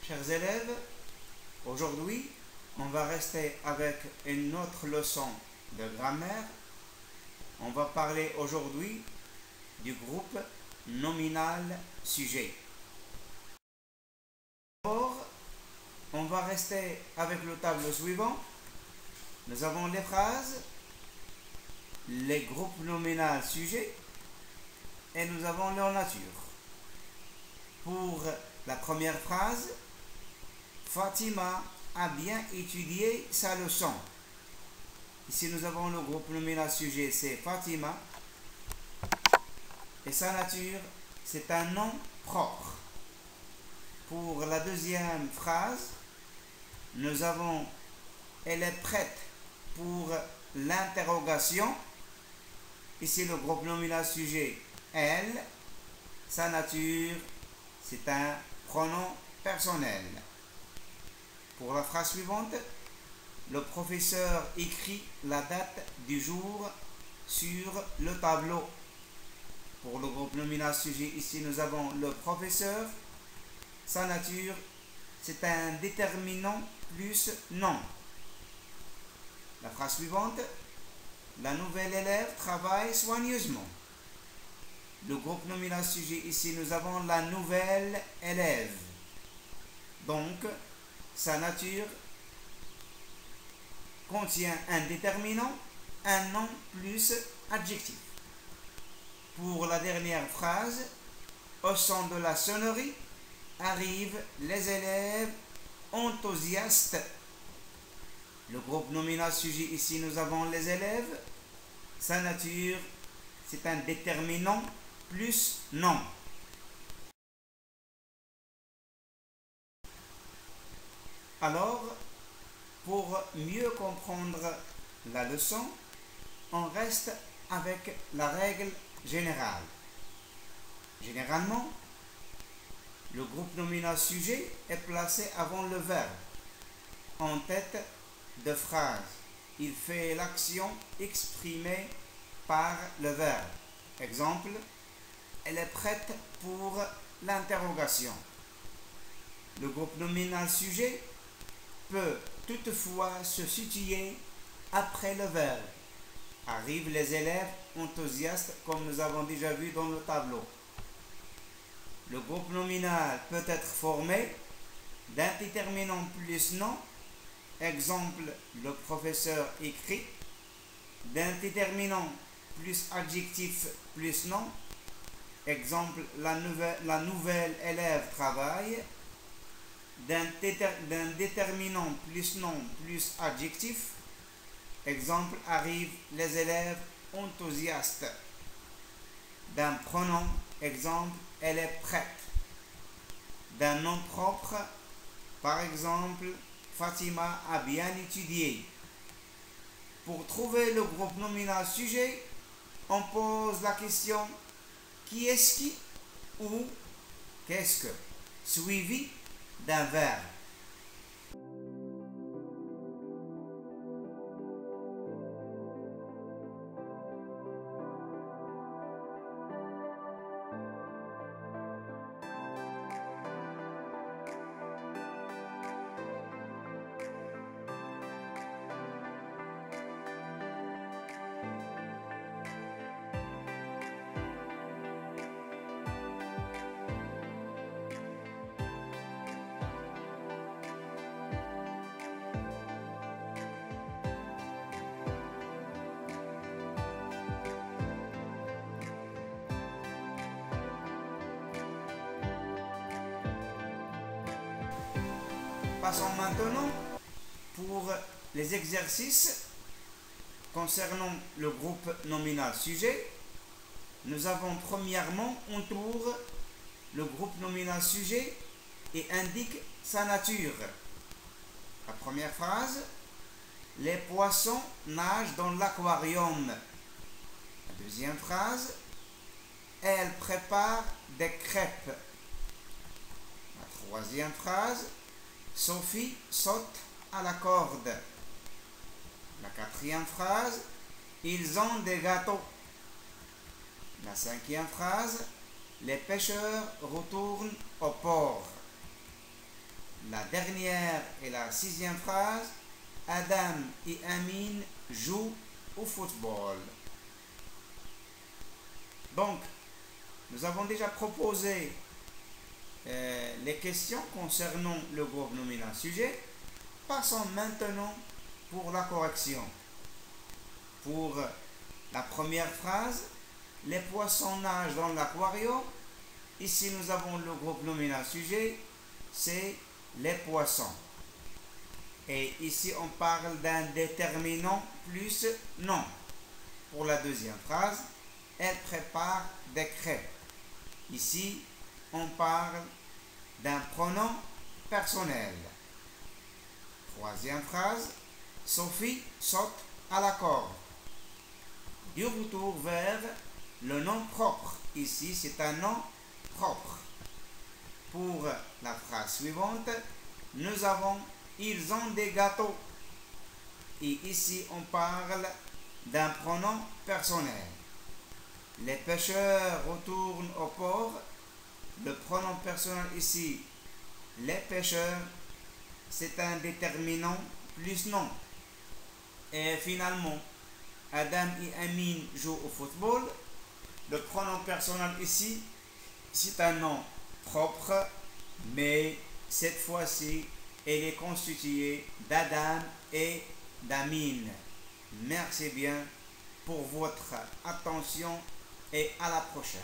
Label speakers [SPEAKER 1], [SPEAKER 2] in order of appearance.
[SPEAKER 1] Chers élèves, aujourd'hui, on va rester avec une autre leçon de grammaire. On va parler aujourd'hui du groupe nominal sujet. D'abord, on va rester avec le tableau suivant. Nous avons les phrases, les groupes nominal sujet et nous avons leur nature. Pour la première phrase, Fatima a bien étudié sa leçon. Ici, nous avons le groupe nominal sujet, c'est Fatima. Et sa nature, c'est un nom propre. Pour la deuxième phrase, nous avons elle est prête pour l'interrogation. Ici, le groupe nominal sujet, elle. Sa nature, c'est un pronom personnel. Pour la phrase suivante, le professeur écrit la date du jour sur le tableau. Pour le groupe nominal sujet, ici nous avons le professeur. Sa nature, c'est un déterminant plus nom. La phrase suivante, la nouvelle élève travaille soigneusement. Le groupe nominal sujet, ici nous avons la nouvelle élève. Donc, sa nature contient un déterminant, un nom plus adjectif. Pour la dernière phrase, au son de la sonnerie, arrivent les élèves enthousiastes. Le groupe nominal sujet, ici nous avons les élèves. Sa nature, c'est un déterminant plus nom. Alors, pour mieux comprendre la leçon, on reste avec la règle générale. Généralement, le groupe nominal sujet est placé avant le verbe, en tête de phrase. Il fait l'action exprimée par le verbe. Exemple, elle est prête pour l'interrogation. Le groupe nominal sujet peut toutefois se situer après le verbe. Arrivent les élèves enthousiastes comme nous avons déjà vu dans le tableau. Le groupe nominal peut être formé d'un déterminant plus nom. Exemple, le professeur écrit. D'un déterminant plus adjectif plus nom. Exemple, la nouvelle élève travaille. D'un déterminant plus nom plus adjectif. Exemple, arrivent les élèves enthousiastes. D'un pronom, exemple, elle est prête. D'un nom propre, par exemple, Fatima a bien étudié. Pour trouver le groupe nominal sujet, on pose la question qui est-ce qui ou qu'est-ce que, suivi d'un verbe. Passons maintenant pour les exercices concernant le groupe nominal sujet. Nous avons premièrement entoure le groupe nominal sujet et indique sa nature. La première phrase, les poissons nagent dans l'aquarium. La deuxième phrase, elle prépare des crêpes. La troisième phrase, Sophie saute à la corde. La quatrième phrase, ils ont des gâteaux. La cinquième phrase, les pêcheurs retournent au port. la dernière et la sixième phrase, Adam et Amin jouent au football. Donc, nous avons déjà proposé les questions concernant le groupe nominal sujet. Passons maintenant pour la correction. Pour la première phrase, les poissons nagent dans l'aquarium. Ici, nous avons le groupe nominal sujet, c'est les poissons. Et ici, on parle d'un déterminant plus non. Pour la deuxième phrase, elle prépare des crêpes. Ici, on parle d'un pronom personnel. Troisième phrase, Sophie saute à la corde. Du retour vers le nom propre. Ici, c'est un nom propre. Pour la phrase suivante, nous avons ils ont des gâteaux. Et ici, on parle d'un pronom personnel. Les pêcheurs retournent au port. Le pronom personnel ici, les pêcheurs, c'est un déterminant plus non. Et finalement, Adam et Amin jouent au football. Le pronom personnel ici, c'est un nom propre, mais cette fois-ci, elle est constituée d'Adam et d'Amin. Merci bien pour votre attention et à la prochaine.